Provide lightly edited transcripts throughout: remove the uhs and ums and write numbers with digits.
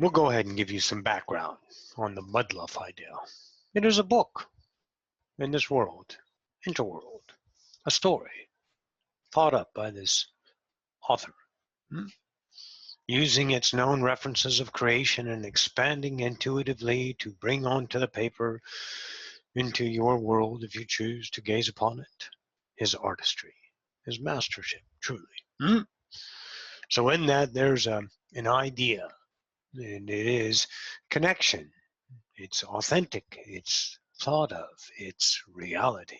we'll go ahead and give you some background on the Mudluff idea. It is a book in this world, interworld, a story thought up by this author, using its known references of creation and expanding intuitively to bring onto the paper into your world if you choose to gaze upon it. His artistry, his mastership, truly. So in that, there's an idea, and it is connection. It's authentic. It's thought of. It's reality.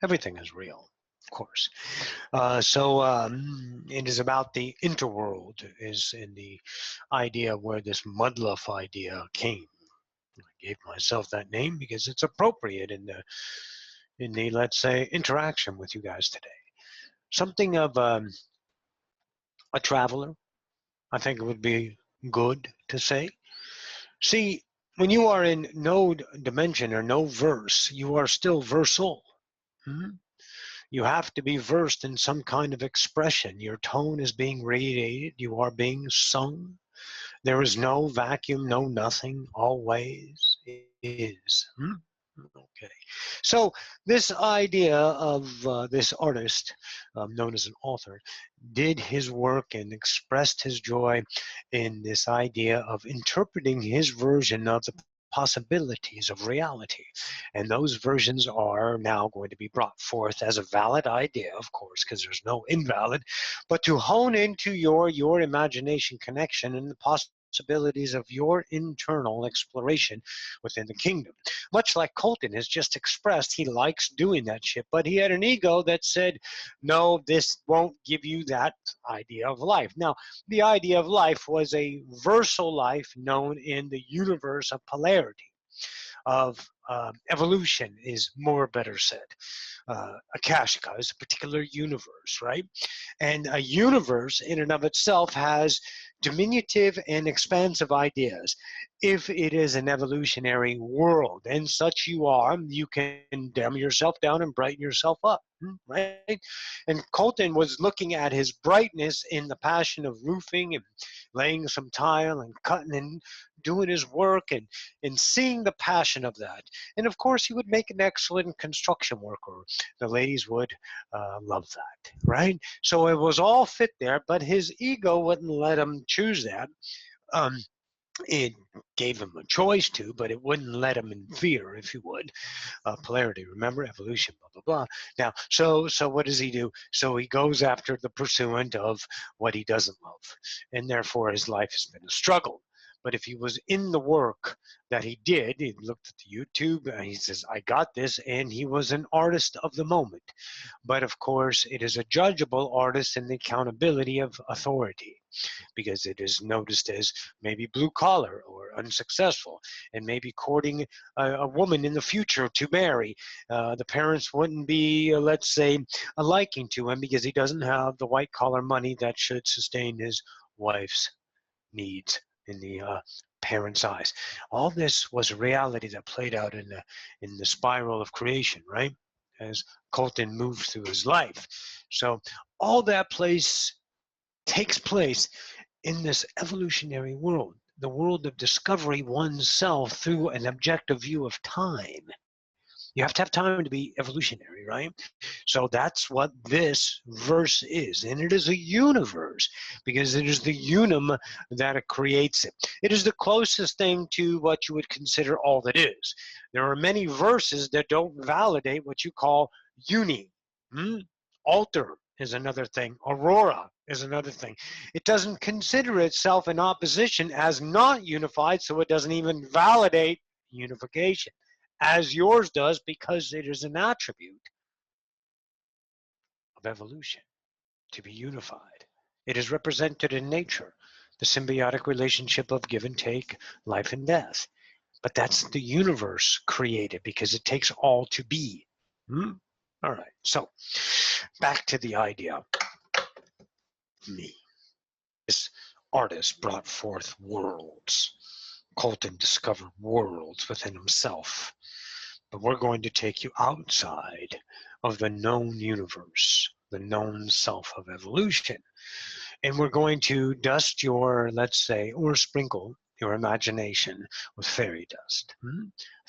Everything is real, of course. It is about the interworld, is in the idea where this Mudluff idea came. I gave myself that name because it's appropriate in the let's say interaction with you guys today. Something of a traveler, I think it would be good to say. See, when you are in no dimension or no verse, you are still versal. You have to be versed in some kind of expression. Your tone is being radiated. You are being sung. There is no vacuum, no nothing. Always is. Okay. So this idea of this artist, known as an author, did his work and expressed his joy in this idea of interpreting his version of the possibilities of reality. And those versions are now going to be brought forth as a valid idea, of course, because there's no invalid, but to hone into your imagination connection and the possibilities of your internal exploration within the kingdom. Much like Colton has just expressed, he likes doing that shit, but he had an ego that said, no, this won't give you that idea of life. Now, the idea of life was a versal life known in the universe of polarity, of evolution is more better said. Akashica is a particular universe, right? And a universe in and of itself has diminutive and expansive ideas. If it is an evolutionary world, and such you are, you can dim yourself down and brighten yourself up, right? And Colton was looking at his brightness in the passion of roofing and laying some tile and cutting and doing his work and seeing the passion of that. And of course, he would make an excellent construction worker. The ladies would love that, right? So it was all fit there, but his ego wouldn't let him choose that. It gave him a choice to, but it wouldn't let him in fear, if you would. Polarity, remember, evolution, blah, blah, blah. Now, so what does he do? So he goes after the pursuant of what he doesn't love, and therefore his life has been a struggle. But if he was in the work that he did, he looked at the YouTube and he says, I got this, and he was an artist of the moment. But of course, it is a judgeable artist in the accountability of authority, because it is noticed as maybe blue collar or unsuccessful, and maybe courting a woman in the future to marry. The parents wouldn't be, let's say, a liking to him because he doesn't have the white collar money that should sustain his wife's needs in the parents' eyes. All this was a reality that played out in the spiral of creation, right? As Colton moved through his life. So all that takes place in this evolutionary world, the world of discovery oneself through an objective view of time. You have to have time to be evolutionary, right? So that's what this verse is. And it is a universe because it is the unum that creates it. It is the closest thing to what you would consider all that is. There are many verses that don't validate what you call uni. Alter is another thing. Aurora is another thing. It doesn't consider itself in opposition as not unified, so it doesn't even validate unification, as yours does, because it is an attribute of evolution, to be unified. It is represented in nature, the symbiotic relationship of give and take, life and death. But that's the universe created because it takes all to be. All right, so back to the idea. Me. This artist brought forth worlds. Colton discovered worlds within himself. But we're going to take you outside of the known universe, the known self of evolution. And we're going to dust your, let's say, or sprinkle your imagination with fairy dust.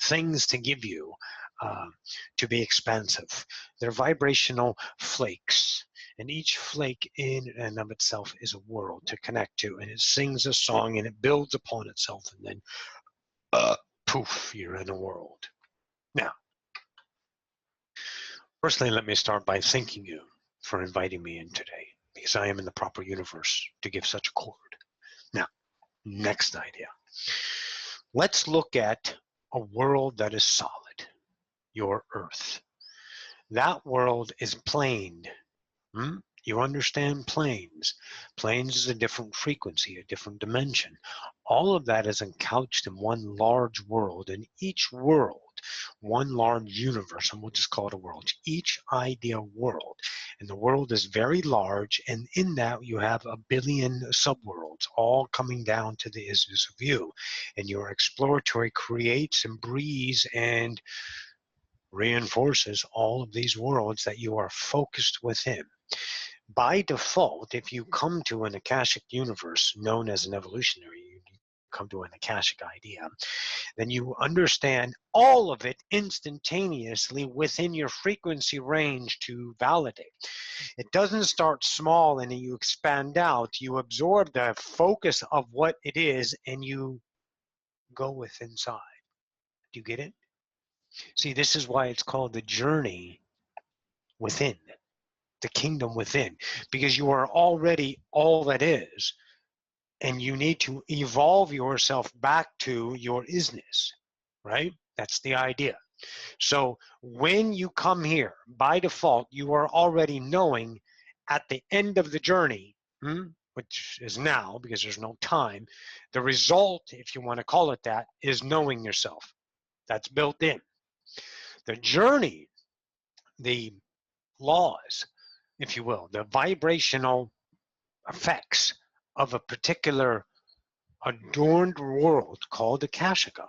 Things to give you, to be expansive. They're vibrational flakes, and each flake in and of itself is a world to connect to, and it sings a song and it builds upon itself, and then poof, you're in a world. Now, firstly, let me start by thanking you for inviting me in today, because I am in the proper universe to give such a chord. Now, next idea. Let's look at a world that is solid, your Earth. That world is planed. You understand planes. Planes is a different frequency, a different dimension. All of that is encouched in one large world, and each world, one large universe, and we'll just call it a world, each idea world. And the world is very large, and in that you have a billion subworlds, all coming down to the isness of you. And your exploratory creates and breathes and reinforces all of these worlds that you are focused within. By default, if you come to an Akashic universe known as an evolutionary, you come to an Akashic idea, then you understand all of it instantaneously within your frequency range to validate. It doesn't start small and you expand out. You absorb the focus of what it is and you go with inside. Do you get it? See, this is why it's called the journey within. The kingdom within, because you are already all that is, and you need to evolve yourself back to your isness, right? That's the idea. So when you come here, by default, you are already knowing at the end of the journey, which is now because there's no time, the result, if you want to call it that, is knowing yourself. That's built in. The journey, the laws, if you will, the vibrational effects of a particular adorned world called Akashica,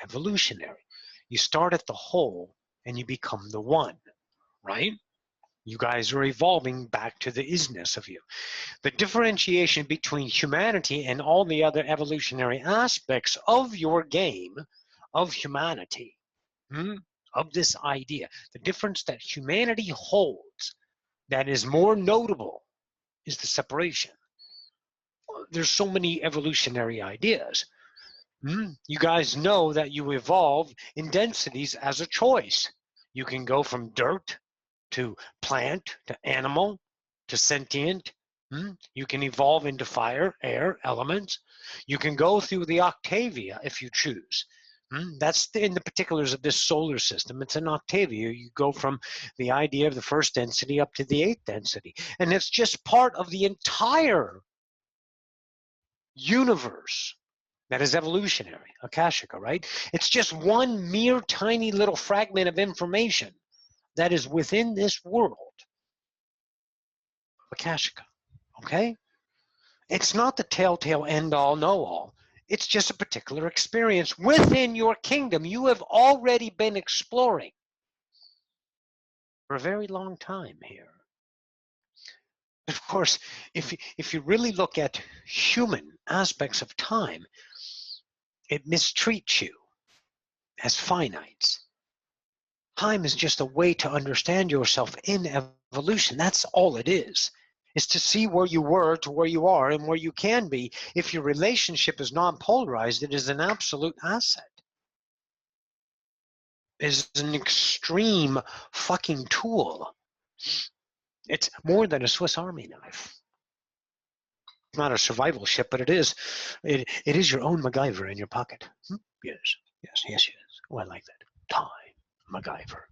evolutionary. You start at the whole and you become the one, right? You guys are evolving back to the isness of you. The differentiation between humanity and all the other evolutionary aspects of your game of humanity, of this idea, the difference that humanity holds that is more notable is the separation. There's so many evolutionary ideas. You guys know that you evolve in densities as a choice. You can go from dirt to plant to animal to sentient. You can evolve into fire, air, elements. You can go through the Octavia if you choose. That's in the particulars of this solar system. It's an Octavia. You go from the idea of the first density up to the 8th density. And it's just part of the entire universe that is evolutionary, Akashica, right? It's just one mere tiny little fragment of information that is within this world, Akashica, okay? It's not the telltale end-all, know-all. It's just a particular experience within your kingdom you have already been exploring for a very long time here. Of course, if you really look at human aspects of time, it mistreats you as finites. Time is just a way to understand yourself in evolution. That's all it is to see where you were to where you are and where you can be. If your relationship is non-polarized, it is an absolute asset. It is an extreme fucking tool. It's more than a Swiss Army knife. It's not a survival ship, but it is your own MacGyver in your pocket. Yes. Oh, I like that. Time, MacGyver.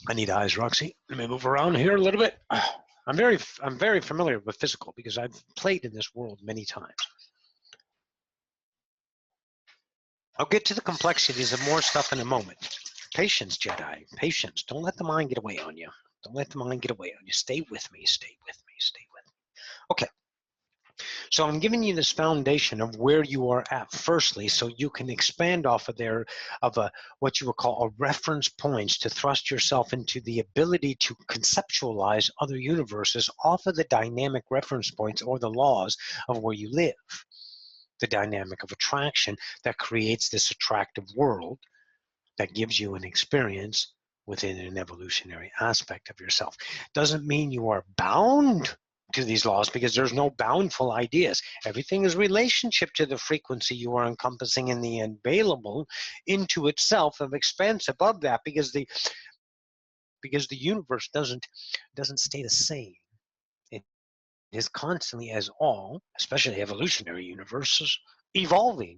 I need eyes, Roxy. Let me move around here a little bit. I'm very familiar with physical because I've played in this world many times. I'll get to the complexities of more stuff in a moment. Patience, Jedi. Patience. Don't let the mind get away on you. Don't let the mind get away on you. Stay with me. Stay with me. Stay with me. Okay. So I'm giving you this foundation of where you are at firstly, so you can expand off of there of what you would call a reference points to thrust yourself into the ability to conceptualize other universes off of the dynamic reference points or the laws of where you live. The dynamic of attraction that creates this attractive world that gives you an experience within an evolutionary aspect of yourself. Doesn't mean you are bound to these laws, because there's no boundful ideas. Everything is relationship to the frequency you are encompassing in the available into itself of expanse above that, because the universe doesn't stay the same. It is constantly, as all, especially evolutionary universes, evolving.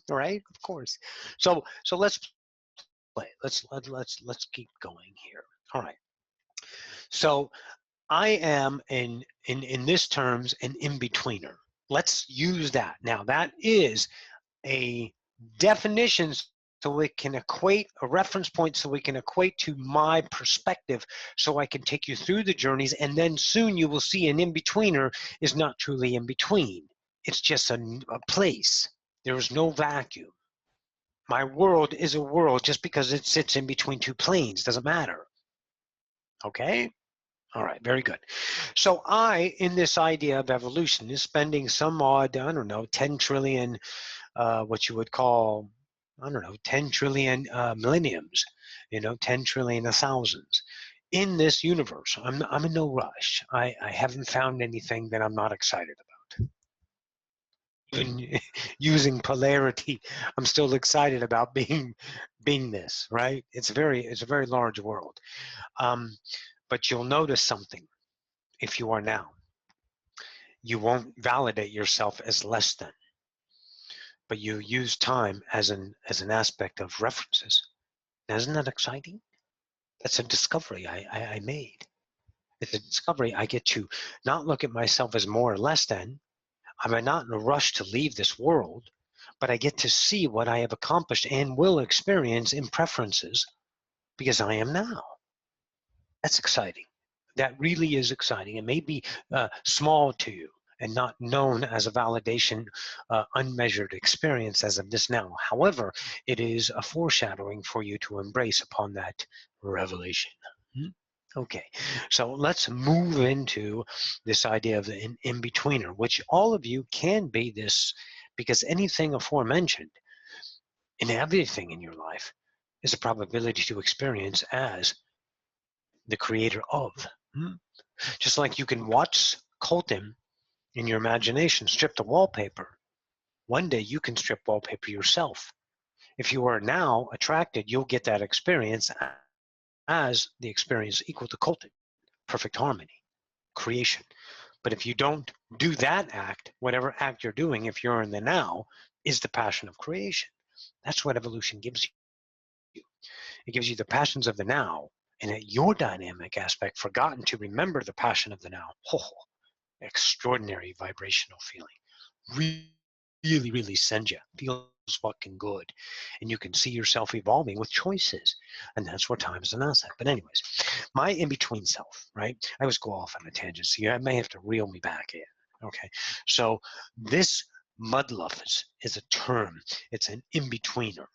Right? Of course. So let's play. Let's keep going here. All right. So I am in this terms an in-betweener. Let's use that. Now that is a definition, so we can equate a reference point, so we can equate to my perspective, so I can take you through the journeys, and then soon you will see an in-betweener is not truly in between. It's just a place. There is no vacuum. My world is a world just because it sits in between two planes. Doesn't matter. Okay? All right, very good. So I, in this idea of evolution, is spending some odd, I don't know, 10 trillion, what you would call, I don't know, 10 trillion millenniums, 10 trillion of thousands in this universe. I'm in no rush. I haven't found anything that I'm not excited about. Even using polarity, I'm still excited about being this, right? It's a very large world. But you'll notice something. If you are now, you won't validate yourself as less than, but you use time as an aspect of references. Now, isn't that exciting? That's a discovery I made. It's a discovery. I get to not look at myself as more or less than. I'm not in a rush to leave this world, but I get to see what I have accomplished and will experience in preferences, because I am now. That's exciting. That really is exciting. It may be small to you and not known as a validation, unmeasured experience as of this now. However, it is a foreshadowing for you to embrace upon that revelation. Okay, so let's move into this idea of an in-betweener, which all of you can be this, because anything aforementioned in everything in your life is a probability to experience as the creator of. Just like you can watch Colton in your imagination strip the wallpaper, one day you can strip wallpaper yourself. If you are now attracted, you'll get that experience as the experience equal to Colton, perfect harmony, creation. But if you don't do that act, whatever act you're doing, if you're in the now, is the passion of creation. That's what evolution gives you. It gives you the passions of the now, and at your dynamic aspect, forgotten to remember the passion of the now. Oh, extraordinary vibrational feeling. Really sends you. Feels fucking good. And you can see yourself evolving with choices. And that's where time is an asset. But anyways, my in-between self, right? I always go off on a tangent, so you may have to reel me back in. Okay. So this Mudluff is a term. It's an in-betweener.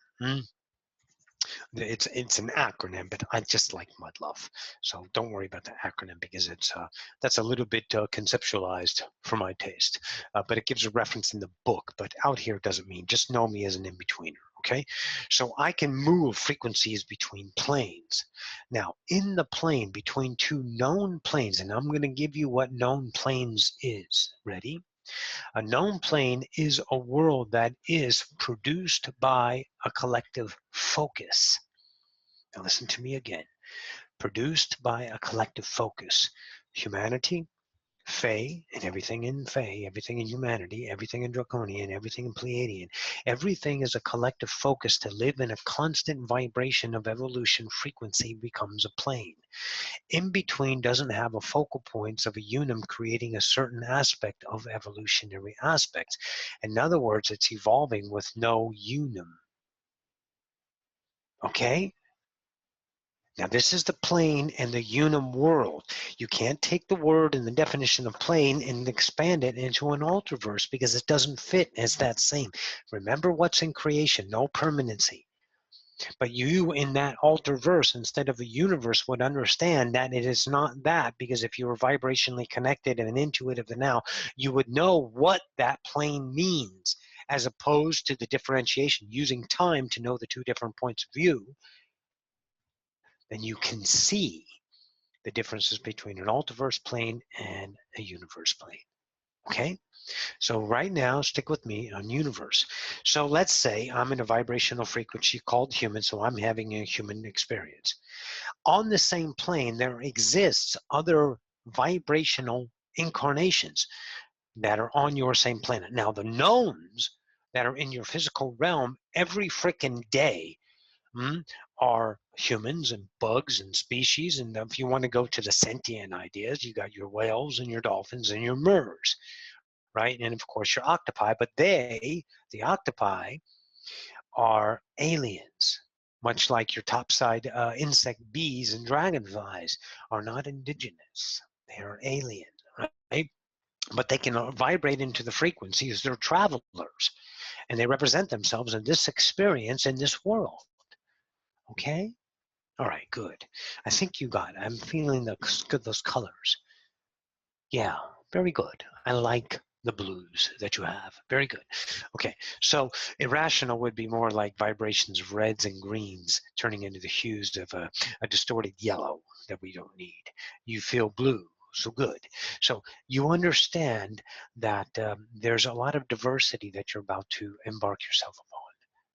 It's an acronym, but I just like Mudluff, so don't worry about the acronym, because it's that's a little bit conceptualized for my taste, but it gives a reference in the book. But out here, it doesn't mean. Just know me as an in-betweener. Okay, so I can move frequencies between planes. Now, in the plane between two known planes, and I'm going to give you what known planes is. Ready? A known plane is a world that is produced by a collective focus. Now listen to me again. Produced by a collective focus. Humanity, Fae, and everything in Fae, everything in humanity, everything in Draconian, everything in Pleiadian. Everything is a collective focus to live in a constant vibration of evolution. Frequency becomes a plane. In between doesn't have a focal points of a unum creating a certain aspect of evolutionary aspects. In other words, it's evolving with no unum. Okay? Now, this is the plane and the unum world. You can't take the word and the definition of plane and expand it into an Ultraverse because it doesn't fit as that same. Remember what's in creation, no permanency. But you in that Ultraverse, instead of a universe, would understand that it is not that, because if you were vibrationally connected and intuitive now, you would know what that plane means, as opposed to the differentiation, using time to know the two different points of view. Then you can see the differences between an Ultraverse plane and a universe plane. Okay? So right now, stick with me on universe. So let's say I'm in a vibrational frequency called human, so I'm having a human experience. On the same plane, there exists other vibrational incarnations that are on your same planet. Now, the knowns that are in your physical realm every freaking day are humans and bugs and species. And if you want to go to the sentient ideas, you got your whales and your dolphins and your MERS, right? And of course your octopi, but the octopi, are aliens, much like your topside insect bees and dragonflies are not indigenous. They are alien, right? But they can vibrate into the frequencies. They're travelers, and they represent themselves in this experience in this world. Okay? All right, good. I think you got it. I'm feeling those colors. Yeah, very good. I like the blues that you have. Very good. Okay, so irrational would be more like vibrations of reds and greens turning into the hues of a distorted yellow that we don't need. You feel blue, so good. So you understand that there's a lot of diversity that you're about to embark yourself upon.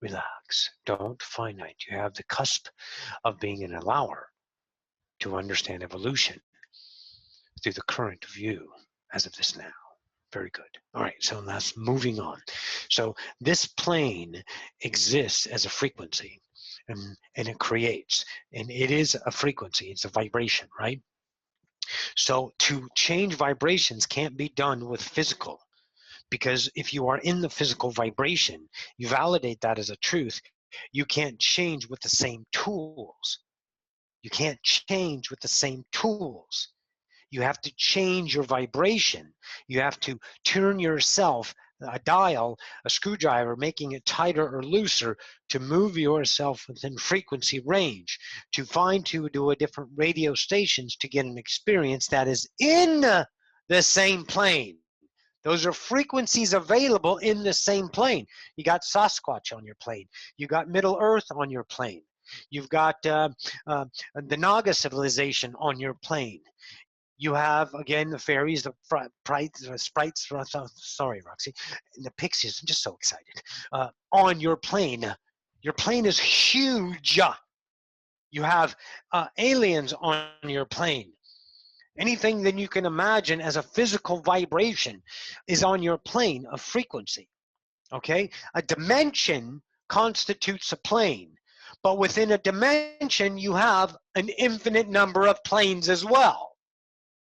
Relax. Don't finite. You have the cusp of being an allower to understand evolution through the current view as of this now. Very good. All right, so that's moving on. So this plane exists as a frequency, and it creates, and it is a frequency, it's a vibration, right? So to change vibrations can't be done with physical, because if you are in the physical vibration, you validate that as a truth, you can't change with the same tools. You can't change with the same tools. You have to change your vibration. You have to turn yourself, a dial, a screwdriver, making it tighter or looser to move yourself within frequency range, to fine tune to a different radio stations to get an experience that is in the same plane. Those are frequencies available in the same plane. You got Sasquatch on your plane. You got Middle Earth on your plane. You've got the Naga civilization on your plane. You have, again, the fairies, the sprites, sorry, Roxy, and the pixies. I'm just so excited. On your plane. Your plane is huge. You have aliens on your plane. Anything that you can imagine as a physical vibration is on your plane of frequency. Okay? A dimension constitutes a plane. But within a dimension, you have an infinite number of planes as well.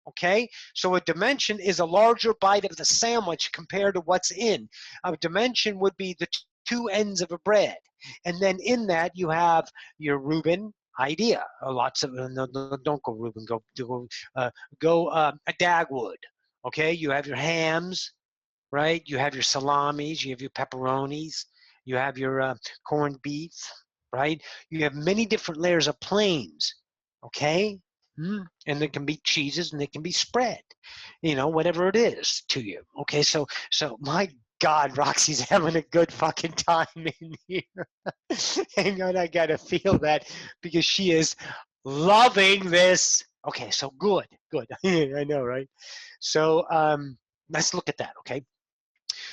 Okay? So a dimension is a larger bite of the sandwich compared to what's in. A dimension would be the two ends of a bread. And then in that, you have your Reuben idea. Lots of, no, don't go Reuben, go a Dagwood. Okay? You have your hams, right? You have your salamis, you have your pepperonis, you have your corned beef, right? You have many different layers of planes, okay? And there can be cheeses and they can be spread, you know, whatever it is to you. Okay, so my God, Roxy's having a good fucking time in here. Hang on, I gotta feel that because she is loving this. Okay, so good. I know, right? So let's look at that, okay?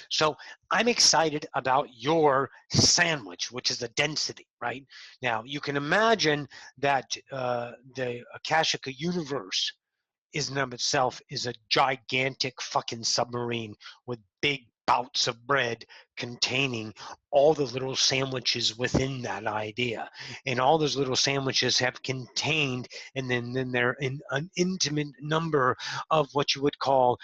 So I'm excited about your sandwich, which is the density, right? Now, you can imagine that the Akashica universe is in of itself is a gigantic fucking submarine with big bouts of bread containing all the little sandwiches within that idea. And all those little sandwiches have contained, and then they're in an intimate number of what you would call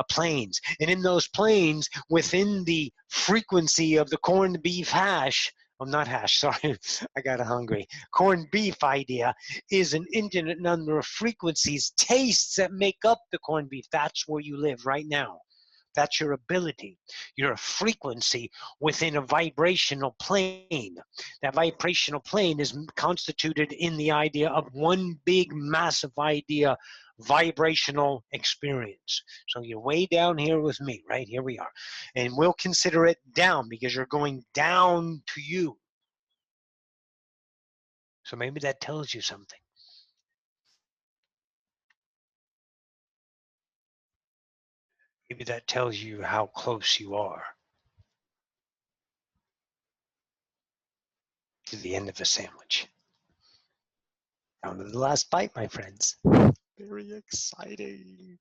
planes. And in those planes, within the frequency of the corned beef hash, I'm not hash, sorry, I got hungry. Corned beef idea is an infinite number of frequencies, tastes that make up the corned beef. That's where you live right now. That's your ability. You're a frequency within a vibrational plane. That vibrational plane is constituted in the idea of one big, massive idea, vibrational experience. So you're way down here with me, right? Here we are. And we'll consider it down because you're going down to you. So maybe that tells you something. Maybe that tells you how close you are to the end of the sandwich. Down to the last bite, my friends. Very exciting.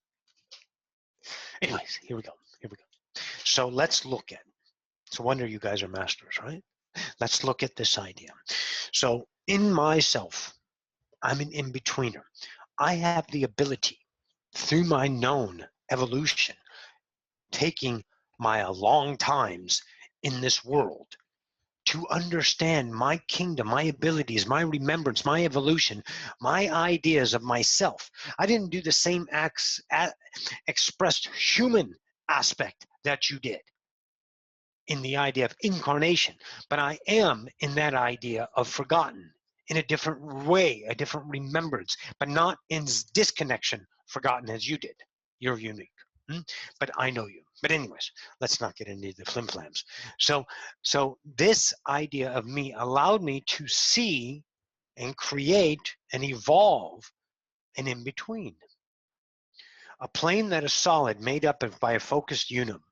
Anyways, here we go. Here we go. So let's look at, it's a wonder you guys are masters, right? Let's look at this idea. So in myself, I'm an in-betweener. I have the ability through my known evolution, taking my long times in this world, to understand my kingdom, my abilities, my remembrance, my evolution, my ideas of myself. I didn't do the same expressed human aspect that you did in the idea of incarnation, but I am in that idea of forgotten in a different way, a different remembrance, but not in disconnection, forgotten as you did. You're unique. But I know you. But anyways, let's not get into the flimflams. So this idea of me allowed me to see and create and evolve an in-between. A plane that is solid, made up by a focused unum.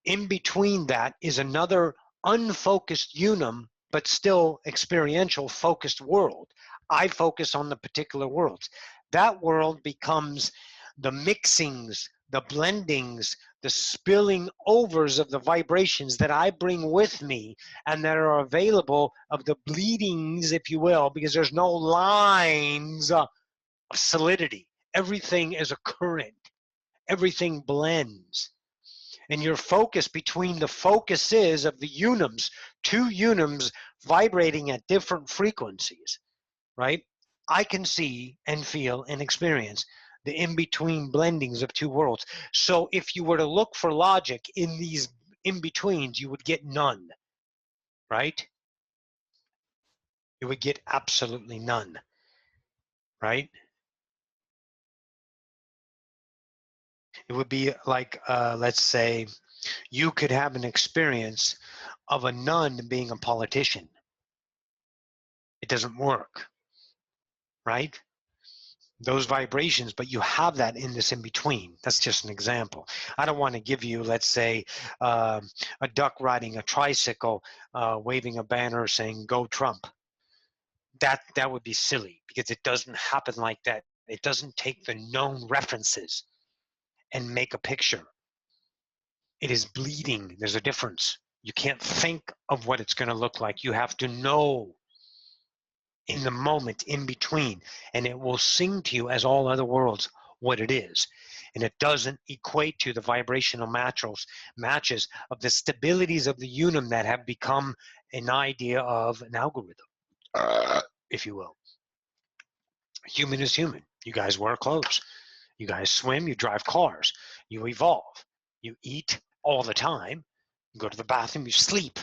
In between that is another unfocused unum, but still experiential focused world. I focus on the particular worlds. That world becomes the mixings, the blendings, the spilling overs of the vibrations that I bring with me and that are available of the bleedings, if you will, because there's no lines of solidity. Everything is a current. Everything blends. And your focus between the focuses of the unums, two unums vibrating at different frequencies, right? I can see and feel and experience the in-between blendings of two worlds. So if you were to look for logic in these in-betweens, you would get none, right? You would get absolutely none, right? It would be like, let's say, you could have an experience of a nun being a politician. It doesn't work, right? Those vibrations, but you have that in this in between. That's just an example. I don't want to give you, let's say, a duck riding a tricycle, waving a banner saying "Go Trump." That would be silly because it doesn't happen like that. It doesn't take the known references and make a picture. It is bleeding. There's a difference. You can't think of what it's going to look like. You have to know in the moment in between, and it will sing to you as all other worlds what it is. And it doesn't equate to the vibrational matches of the stabilities of the unum that have become an idea of an algorithm, if you will. Human is human. You guys wear clothes. You guys swim. You drive cars. You evolve. You eat all the time. You go to the bathroom. You sleep.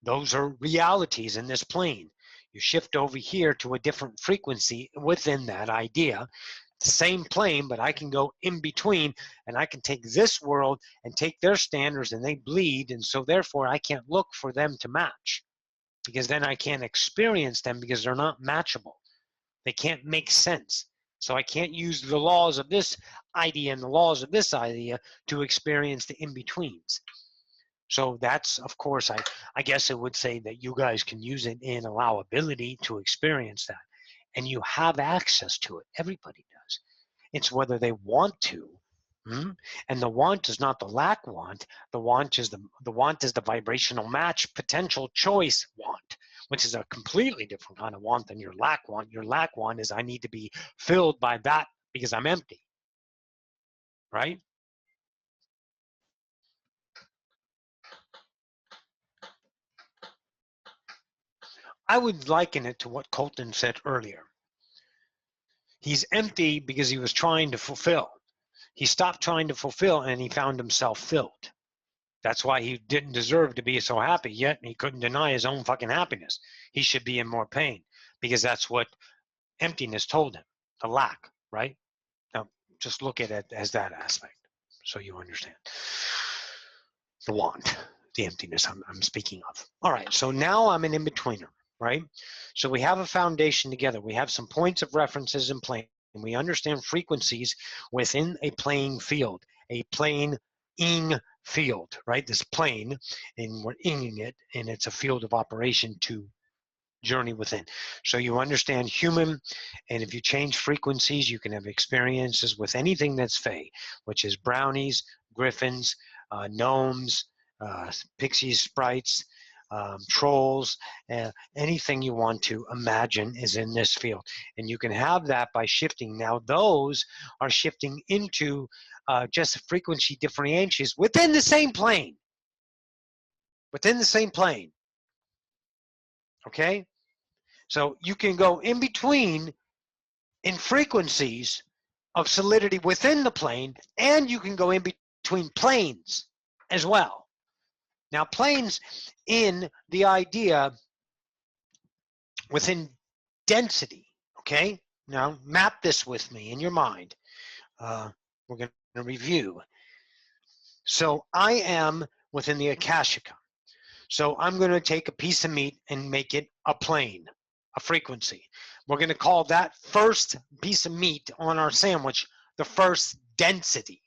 Those are realities in this plane. You shift over here to a different frequency within that idea. The same plane, but I can go in between and I can take this world and take their standards and they bleed. And so therefore I can't look for them to match because then I can't experience them because they're not matchable. They can't make sense. So I can't use the laws of this idea and the laws of this idea to experience the in-betweens. So that's, of course, I guess I would say that you guys can use it in allowability to experience that. And you have access to it. Everybody does. It's whether they want to. And the want is not the lack want. The want is the vibrational match potential choice want, which is a completely different kind of want than your lack want. Your lack want is I need to be filled by that because I'm empty. Right? I would liken it to what Colton said earlier. He's empty because he was trying to fulfill. He stopped trying to fulfill and he found himself filled. That's why he didn't deserve to be so happy, yet he couldn't deny his own fucking happiness. He should be in more pain because that's what emptiness told him, the lack, right? Now, just look at it as that aspect so you understand. The want, the emptiness I'm speaking of. All right, so now I'm an in-betweener, right? So we have a foundation together. We have some points of references in plane, and we understand frequencies within a playing field, a playing field, right? This plane, and we're inging it, and it's a field of operation to journey within. So you understand human, and if you change frequencies, you can have experiences with anything that's Fey, which is brownies, griffins, gnomes, pixies, sprites, trolls, anything you want to imagine is in this field. And you can have that by shifting. Now those are shifting into just frequency differentiations within the same plane. Within the same plane. Okay? So you can go in between in frequencies of solidity within the plane, and you can go in between planes as well. Now, planes in the idea within density, okay? Now, map this with me in your mind. We're going to review. So I am within the Akashica. So I'm going to take a piece of meat and make it a plane, a frequency. We're going to call that first piece of meat on our sandwich the first density,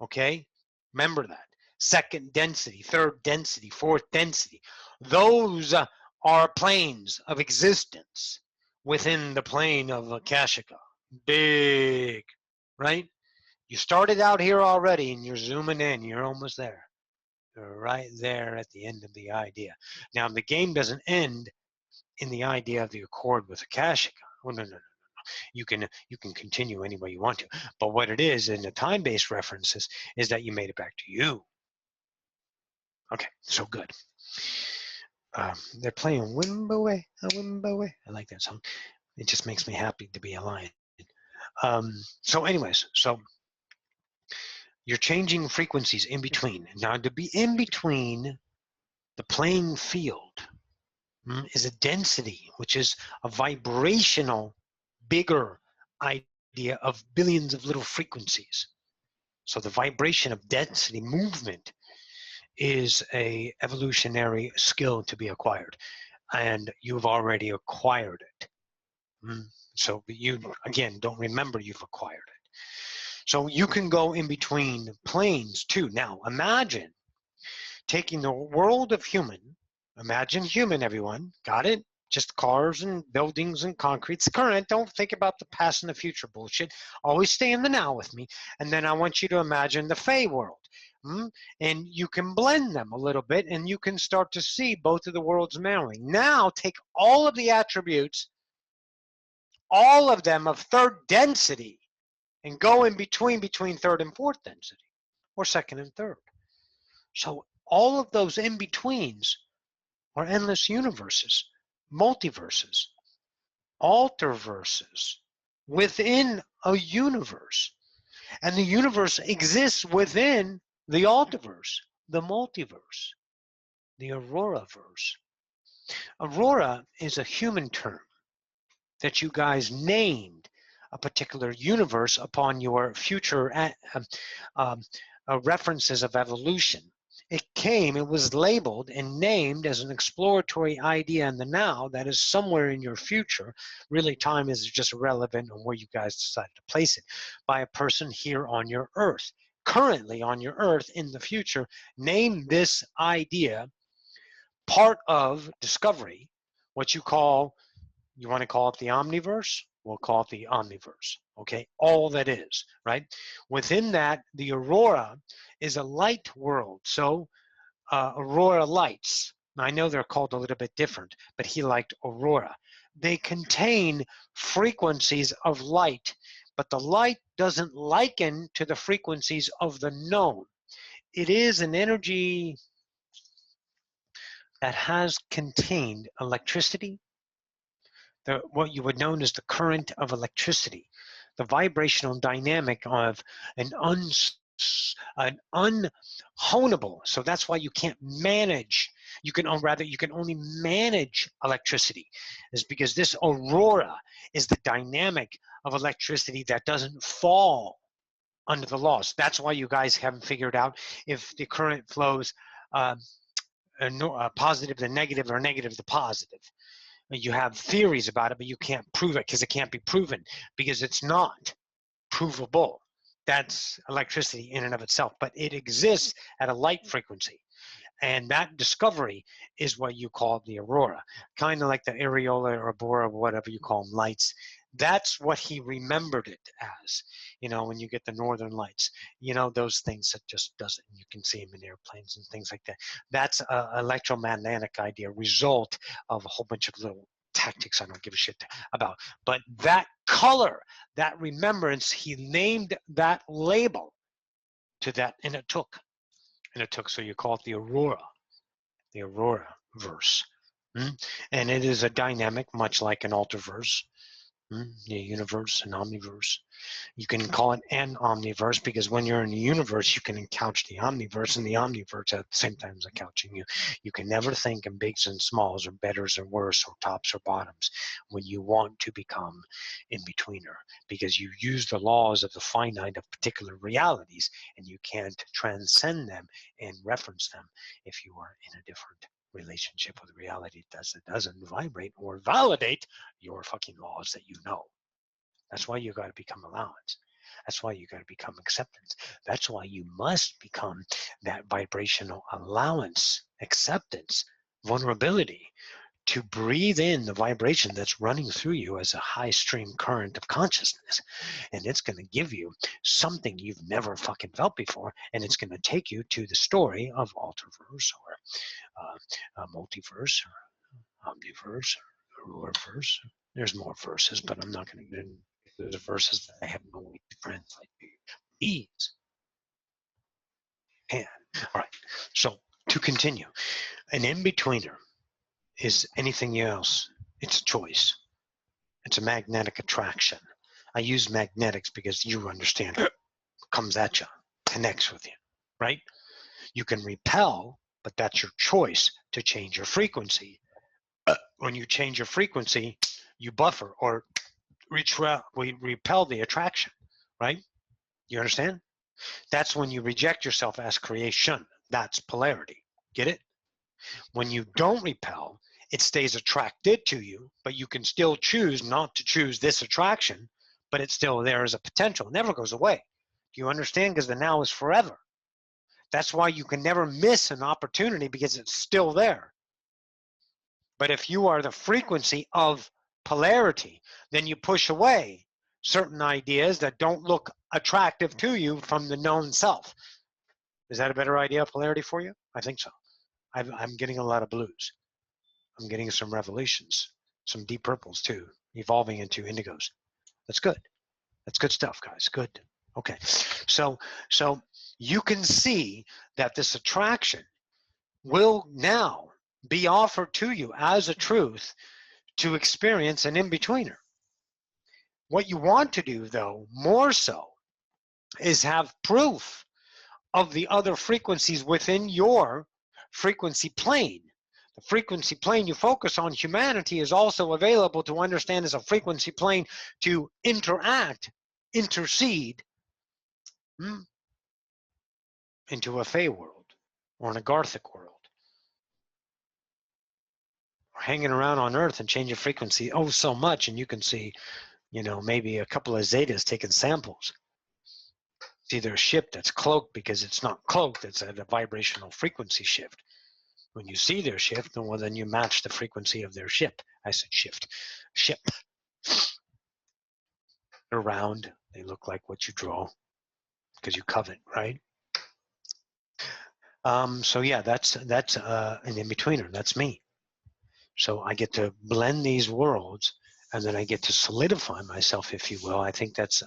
okay? Remember that. Second density, third density, fourth density. Those are planes of existence within the plane of Akashica. Big, right? You started out here already and you're zooming in. You're almost there. You're right there at the end of the idea. Now, the game doesn't end in the idea of the accord with Akashica. Oh, no. You can continue any way you want to. But what it is in the time-based references is that you made it back to you. Okay, so good. They're playing Wimboe, Wimboe. I like that song. It just makes me happy to be a lion. So anyways, so you're changing frequencies in between. Now, to be in between the playing field is a density, which is a vibrational, bigger idea of billions of little frequencies. So the vibration of density movement is a evolutionary skill to be acquired, and you've already acquired it. So you, again, don't remember you've acquired it. So you can go in between planes too. Now imagine taking the world of human, imagine human, everyone, got it? Just cars and buildings and concrete. It's current. Don't think about the past and the future bullshit. Always stay in the now with me. And then I want you to imagine the Fey world. And you can blend them a little bit and you can start to see both of the worlds marrying. Now take all of the attributes, all of them of third density, and go in between third and fourth density, or second and third. So all of those in-betweens are endless universes, multiverses, alterverses within a universe. And the universe exists within the alterverse, the multiverse, the Auroraverse. Aurora is a human term that you guys named a particular universe upon your future references of evolution. It was labeled and named as an exploratory idea in the now that is somewhere in your future. Really, time is just irrelevant on where you guys decided to place it, by a person here on your earth. Currently on your earth, in the future, name this idea part of discovery, what you want to call it the Omniverse? We'll call it the Omniverse, okay? All that is, right? Within that, the Aurora is a light world. So Aurora lights, I know they're called a little bit different, but he liked Aurora. They contain frequencies of light, but the light doesn't liken to the frequencies of the known. It is an energy that has contained electricity, what you would know as the current of electricity, the vibrational dynamic of an unhonable. So that's why you can't manage. You can, or rather, you can only manage electricity, is because this aurora is the dynamic of electricity that doesn't fall under the laws. That's why you guys haven't figured out if the current flows positive to negative or negative to positive. You have theories about it, but you can't prove it because it can't be proven, because it's not provable. That's electricity in and of itself, but it exists at a light frequency. And that discovery is what you call the aurora, kind of like the areola or aurora, whatever you call them, lights. That's what he remembered it as. You know, when you get the northern lights, you know, those things that just doesn't, you can see them in airplanes and things like that. That's an electromagnetic idea, result of a whole bunch of little tactics I don't give a shit about. But that color, that remembrance, he named that label to that, and it took. So you call it the aurora verse. And it is a dynamic, much like an altarverse, the universe, an omniverse. You can call it an omniverse because when you're in the universe, you can couch the omniverse, and the omniverse at the same time as couching you. You can never think in bigs and smalls or betters or worse or tops or bottoms when you want to become in-betweener, because you use the laws of the finite of particular realities, and you can't transcend them and reference them if you are in a different relationship with reality that doesn't vibrate or validate your fucking laws that you know. That's why you got to become allowance. That's why you got to become acceptance. That's why you must become that vibrational allowance, acceptance, vulnerability, to breathe in the vibration that's running through you as a high stream current of consciousness. And it's going to give you something you've never fucking felt before. And it's going to take you to the story of Altarverse or multiverse or Omniverse or Rulerverse. There's more verses, but I'm not going to get into the verses that I have no way to translate these. And, all right, so to continue, an in-betweener is anything else. It's a choice. It's a magnetic attraction. I use magnetics because you understand it comes at you, connects with you, right? You can repel, but that's your choice to change your frequency. When you change your frequency, you buffer or repel the attraction, right? You understand? That's when you reject yourself as creation. That's polarity. Get it? When you don't repel, it stays attracted to you, but you can still choose not to choose this attraction, but it's still there as a potential. It never goes away. Do you understand? Because the now is forever. That's why you can never miss an opportunity, because it's still there. But if you are the frequency of polarity, then you push away certain ideas that don't look attractive to you from the known self. Is that a better idea of polarity for you? I think so. I'm getting a lot of blues. I'm getting some revelations, some deep purples too, evolving into indigos. That's good. That's good stuff, guys. Good. Okay. So you can see that this attraction will now be offered to you as a truth to experience an in-betweener. What you want to do, though, more so, is have proof of the other frequencies within your frequency plane. The frequency plane you focus on, humanity, is also available to understand as a frequency plane to interact, intercede into a Fey world or an Agarthic world. Or hanging around on Earth and change your frequency so much, and you can see, you know, maybe a couple of Zetas taking samples. See their ship that's cloaked because it's not cloaked, it's at a vibrational frequency shift. When you see their shift, well, then you match the frequency of their ship. I said shift. Ship. They're round. They look like what you draw because you covet, right? So yeah, that's an in-betweener. That's me. So I get to blend these worlds, and then I get to solidify myself, if you will. I think that's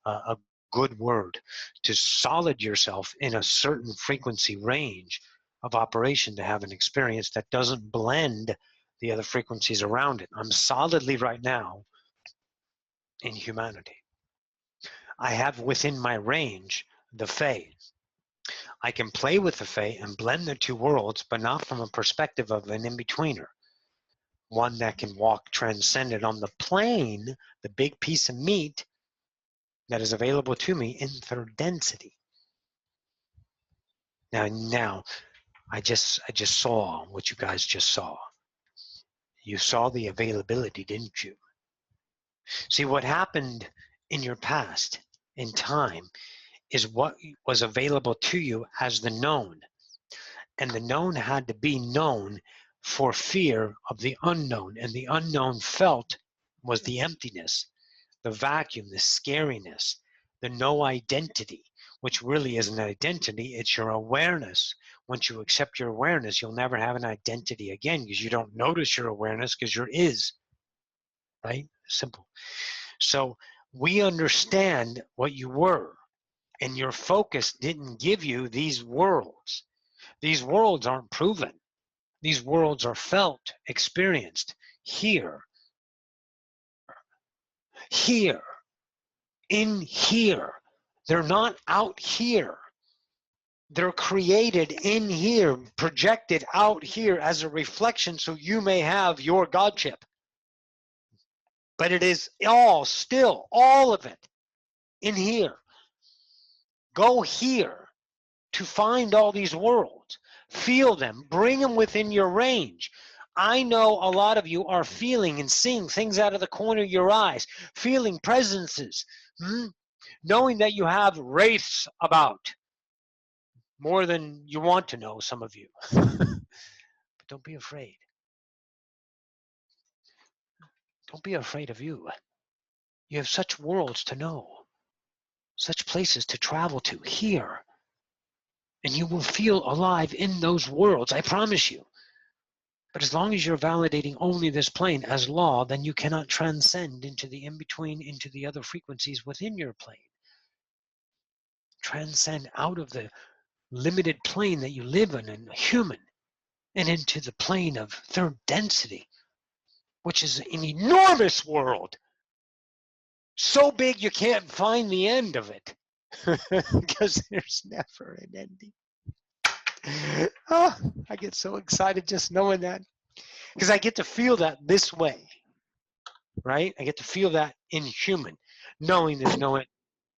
a good word, to solid yourself in a certain frequency range of operation to have an experience that doesn't blend the other frequencies around it. I'm solidly right now in humanity. I have within my range the Fae. I can play with the Fae and blend the two worlds, but not from a perspective of an in-betweener. One that can walk transcendent on the plane, the big piece of meat that is available to me in third density. Now, I just saw what you guys just saw. You saw the availability, didn't you? See, what happened in your past, in time, is what was available to you as the known. And the known had to be known for fear of the unknown. And the unknown felt was the emptiness, the vacuum, the scariness, the no identity, which really isn't an identity, it's your awareness. Once you accept your awareness, you'll never have an identity again because you don't notice your awareness because you're is, right? Simple. So we understand what you were, and your focus didn't give you these worlds. These worlds aren't proven. These worlds are felt, experienced here, here, in here. They're not out here. They're created in here, projected out here as a reflection so you may have your Godship. But it is all still, all of it, in here. Go here to find all these worlds. Feel them, bring them within your range. I know a lot of you are feeling and seeing things out of the corner of your eyes, feeling presences, knowing that you have wraiths about. More than you want to know, some of you. But don't be afraid. Don't be afraid of you. You have such worlds to know, such places to travel to here. And you will feel alive in those worlds, I promise you. But as long as you're validating only this plane as law, then you cannot transcend into the in-between, into the other frequencies within your plane. Transcend out of the limited plane that you live in, and human, and into the plane of third density, which is an enormous world. So big you can't find the end of it because there's never an ending. Oh, I get so excited just knowing that because I get to feel that this way, right? I get to feel that in human, knowing there's no end.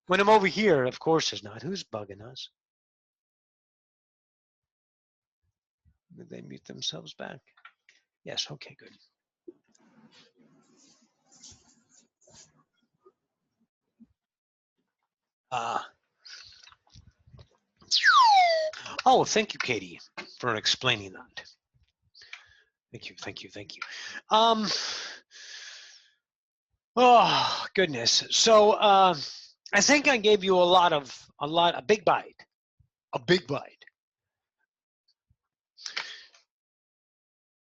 When I'm over here, of course there's not. Who's bugging us? Did they mute themselves back? Yes, okay, good. Oh, thank you, Katie, for explaining that. Thank you, thank you, thank you. Oh goodness. So I think I gave you a big bite, a big bite.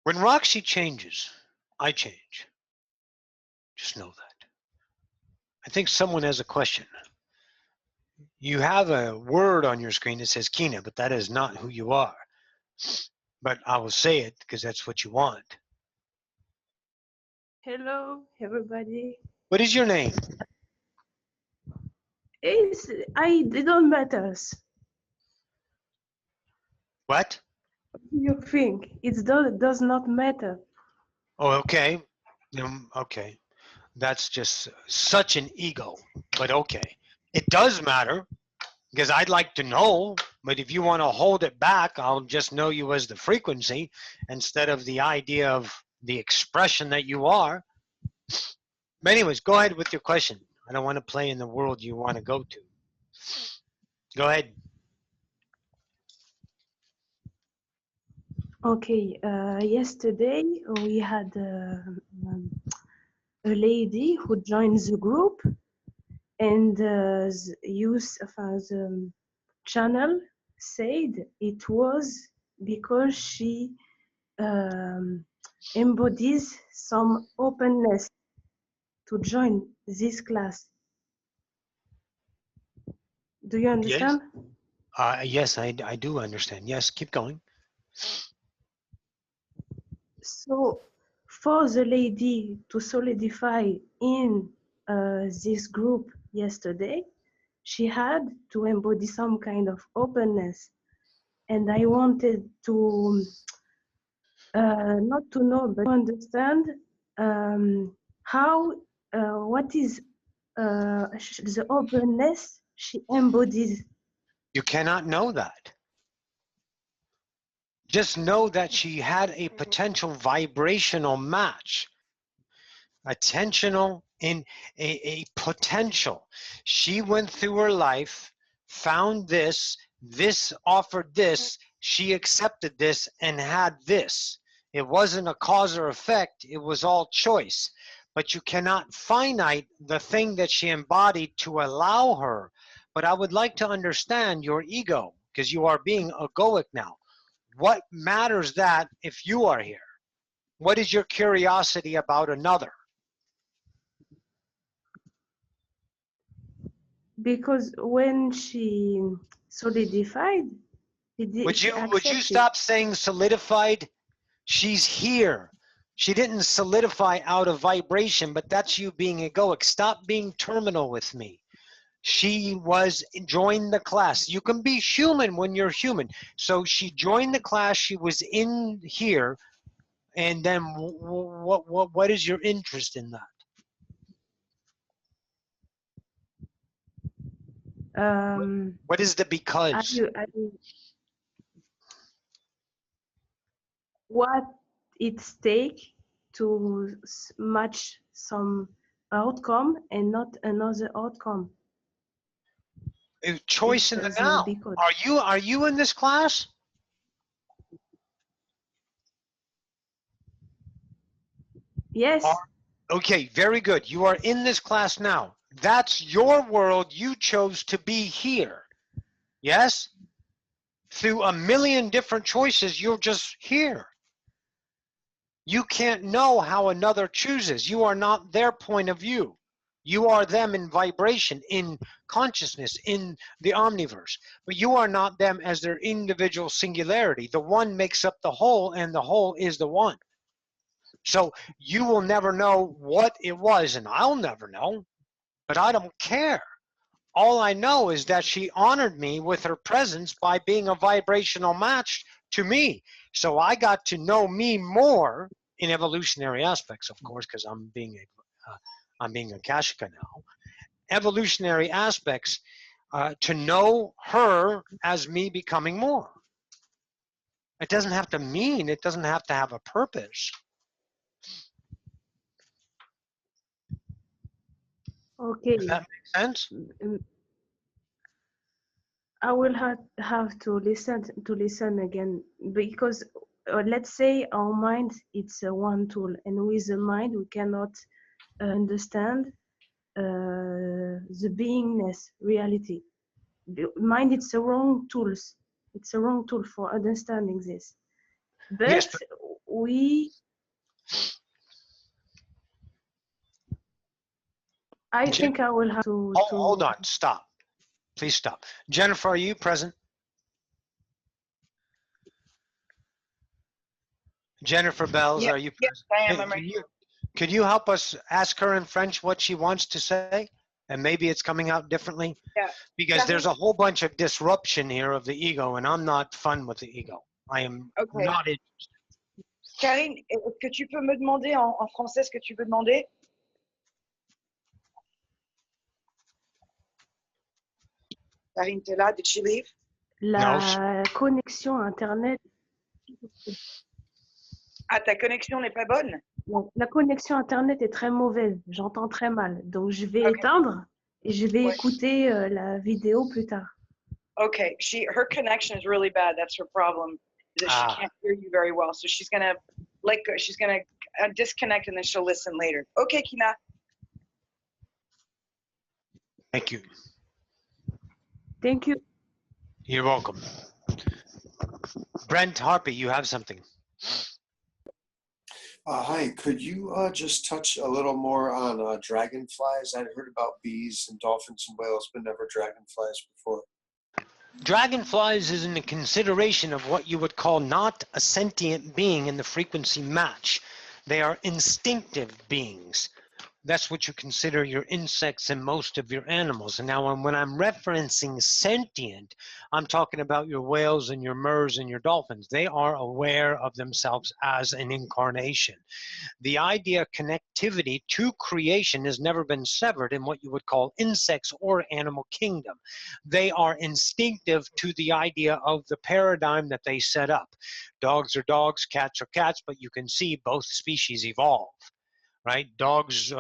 When Roxy changes, I change. Just know that. I think someone has a question. You have a word on your screen that says Kina, but that is not who you are. But I will say it because that's what you want. Hello, everybody. What is your name? It don't matters. What? You think it does not matter. Oh, okay. Okay. That's just such an ego, but okay. It does matter because I'd like to know, but if you want to hold it back, I'll just know you as the frequency instead of the idea of the expression that you are. But anyways, go ahead with your question. I don't want to play in the world you want to go to. Go ahead. Okay, yesterday we had a lady who joined the group, and the channel said it was because she embodies some openness to join this class. Do you Yes. understand? Yes, I do understand. Yes, keep going. So for the lady to solidify in this group yesterday, she had to embody some kind of openness. And I wanted to, not to know, but to understand how, what is the openness she embodies. You cannot know that. Just know that she had a potential vibrational match. Attentional in a potential. She went through her life, found this, this offered this, she accepted this and had this. It wasn't a cause or effect, it was all choice. But you cannot finite the thing that she embodied to allow her. But I would like to understand your ego, because you are being egoic now. What matters that if you are here? What is your curiosity about another? Because when she solidified, Would she you accepted. stop saying solidified? She's here. She didn't solidify out of vibration, but that's you being egoic. Stop being terminal with me. She was joined the class. You can be human when you're human. So she joined the class. She was in here, and then what is your interest in that? What is the because? What it's take to match some outcome and not another outcome. A choice in the now. Because Are you in this class? yes. Okay, very good. You are in this class now. That's your world. You chose to be here. Yes? Through a million different choices, you're just here. You can't know how another chooses. You are not their point of view. You are them in vibration, in consciousness, in the Omniverse. But you are not them as their individual singularity. The one makes up the whole, and the whole is the one. So you will never know what it was, and I'll never know, but I don't care. All I know is that she honored me with her presence by being a vibrational match to me. So I got to know me more in evolutionary aspects, of course, because I'm being a Kashika now. Evolutionary aspects to know her as me becoming more. It doesn't have to mean, it doesn't have to have a purpose. Okay. Does that make sense? I will have to listen again, because let's say our mind, it's one tool, and with the mind we cannot understand the beingness reality. The mind, it's a wrong tools. It's a wrong tool for understanding this. But yes, I think I will have to. Hold on, stop. Please stop. Jennifer, are you present? Jennifer Bells, are you present? Yes, I am. I'm right here. Could you help us ask her in French what she wants to say? And maybe it's coming out differently? Yeah. Because there's a whole bunch of disruption here of the ego, and I'm not fun with the ego. I am not interested. Karine, est-ce que tu peux me demander en français ce que tu veux demander? Karine, t'es là? Did she leave? La connexion Internet. Ah, ta connexion n'est pas bonne? Donc, la connexion Internet est très mauvaise. J'entends très mal. Donc, je vais éteindre et je vais écouter la vidéo plus tard. Okay. Her connection is really bad. That's her problem. That she can't hear you very well. So she's gonna disconnect and then she'll listen later. Okay, Kina. Thank you. Thank you. You're welcome. Brent Harpy, you have something. Hi, could you just touch a little more on dragonflies? I'd heard about bees and dolphins and whales, but never dragonflies before. Dragonflies is in the consideration of what you would call not a sentient being in the frequency match. They are instinctive beings. That's what you consider your insects and most of your animals. And now when I'm referencing sentient, I'm talking about your whales and your mers and your dolphins. They are aware of themselves as an incarnation. The idea of connectivity to creation has never been severed in what you would call insects or animal kingdom. They are instinctive to the idea of the paradigm that they set up. Dogs are dogs, cats are cats, but you can see both species evolve. Right? Dogs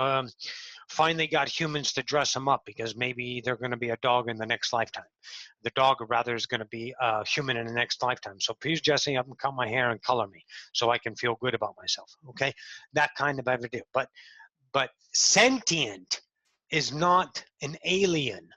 finally got humans to dress them up because maybe they're going to be a dog in the next lifetime. The dog, rather, is going to be a human in the next lifetime. So please dress me up and cut my hair and color me so I can feel good about myself. Okay, that kind of idea. But sentient is not an alien.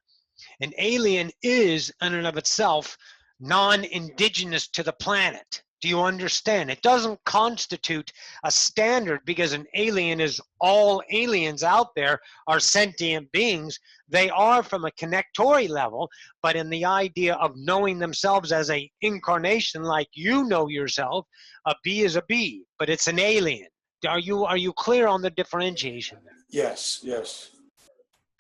An alien is, in and of itself, non-indigenous to the planet. Do you understand? It doesn't constitute a standard because an alien is all aliens out there are sentient beings. They are from a connectory level, but in the idea of knowing themselves as a incarnation like you know yourself, a bee is a bee, but it's an alien. Are you clear on the differentiation there? Yes, yes.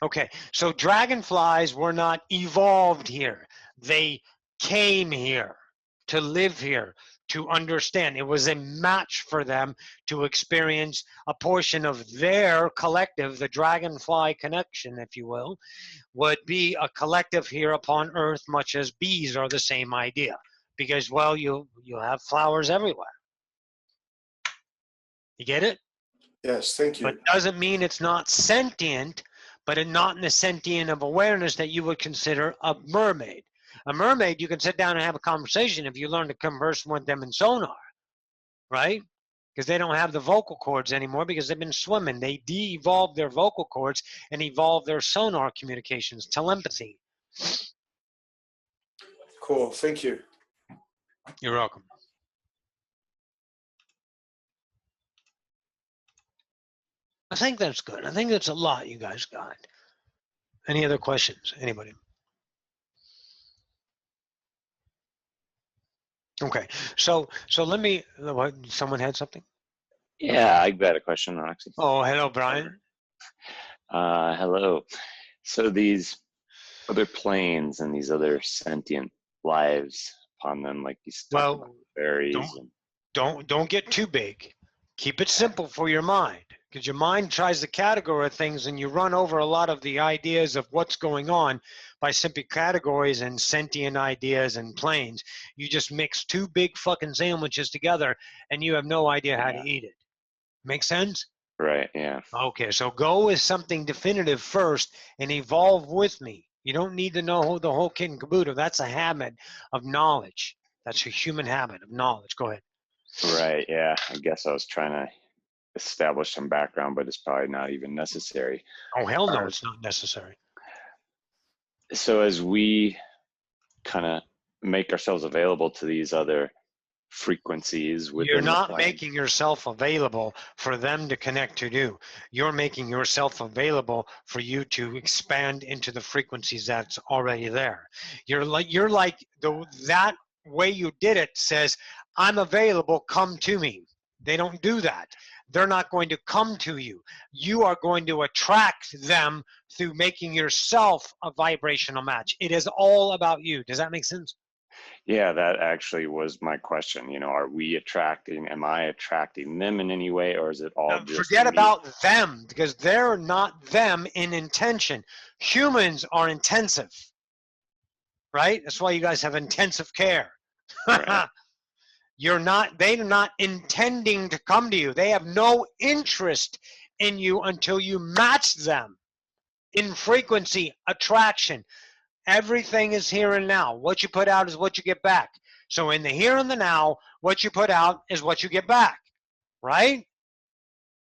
Okay, so dragonflies were not evolved here. They came here to live here, to understand. It was a match for them to experience a portion of their collective, the dragonfly connection, if you will, would be a collective here upon Earth, much as bees are the same idea. Because, well, you have flowers everywhere. You get it? Yes, thank you. But doesn't mean it's not sentient, but not in the sentient of awareness that you would consider a mermaid. A mermaid, you can sit down and have a conversation if you learn to converse with them in sonar, right? Because they don't have the vocal cords anymore because they've been swimming. They de-evolved their vocal cords and evolved their sonar communications, telepathy. Cool, thank you. You're welcome. I think that's good. I think that's a lot you guys got. Any other questions? Anybody? Okay, so let me. What, someone had something? Yeah, I got a question, Roxy. Oh, hello, Brian. Hello. So these other planes and these other sentient lives upon them, like these fairies. Don't get too big. Keep it simple for your mind, because your mind tries to categorize things, and you run over a lot of the ideas of what's going on by simply categories and sentient ideas and planes. You just mix two big fucking sandwiches together, and you have no idea how to eat it. Make sense? Right, yeah. Okay, so go with something definitive first and evolve with me. You don't need to know the whole kit and caboodle. That's a habit of knowledge. That's a human habit of knowledge. Go ahead. Right, yeah. I guess I was trying to establish some background, but it's probably not even necessary. Oh, hell no, it's not necessary. So as we kind of make ourselves available to these other frequencies within you're not the making yourself available for them to connect to you. You're making yourself available for you to expand into the frequencies that's already there. You're like that way you did it says, I'm available, come to me. They don't do that. They're not going to come to you. You are going to attract them through making yourself a vibrational match. It is all about you. Does that make sense? Yeah, that actually was my question. You know, are we attracting, am I attracting them in any way, or is it all just forget me? about them, because they're not them in intention. Humans are intensive, right? That's why you guys have intensive care. Right. They're not intending to come to you. They have no interest in you until you match them in frequency, attraction. Everything is here and now. What you put out is what you get back. So in the here and the now, what you put out is what you get back, right?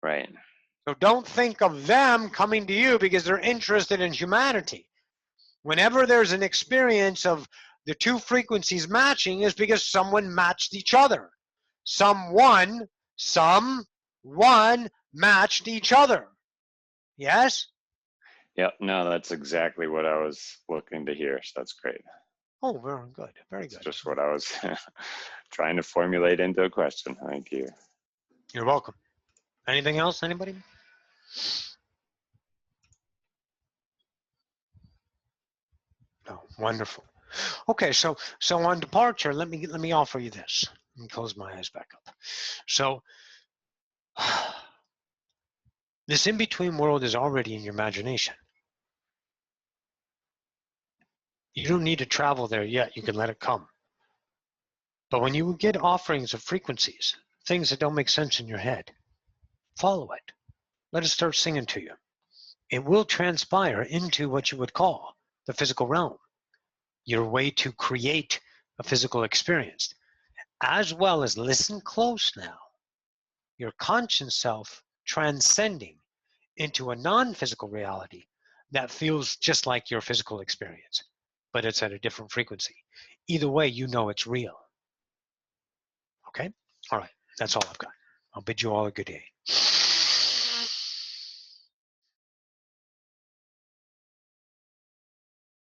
Right. So don't think of them coming to you because they're interested in humanity. Whenever there's an experience of the two frequencies matching is because someone matched each other. Someone matched each other. Yes? Yep. No, that's exactly what I was looking to hear. So that's great. Oh, very good. Very That's good. just what I was trying to formulate into a question. Thank you. You're welcome. Anything else? Anybody? No. Wonderful. Okay, so on departure, let me offer you this. Let me close my eyes back up. So this in-between world is already in your imagination. You don't need to travel there yet. You can let it come. But when you get offerings of frequencies, things that don't make sense in your head, follow it. Let it start singing to you. It will transpire into what you would call the physical realm, your way to create a physical experience, as well as, listen close now, your conscious self transcending into a non-physical reality that feels just like your physical experience, but it's at a different frequency. Either way, you know it's real. Okay? All right. That's all I've got. I'll bid you all a good day.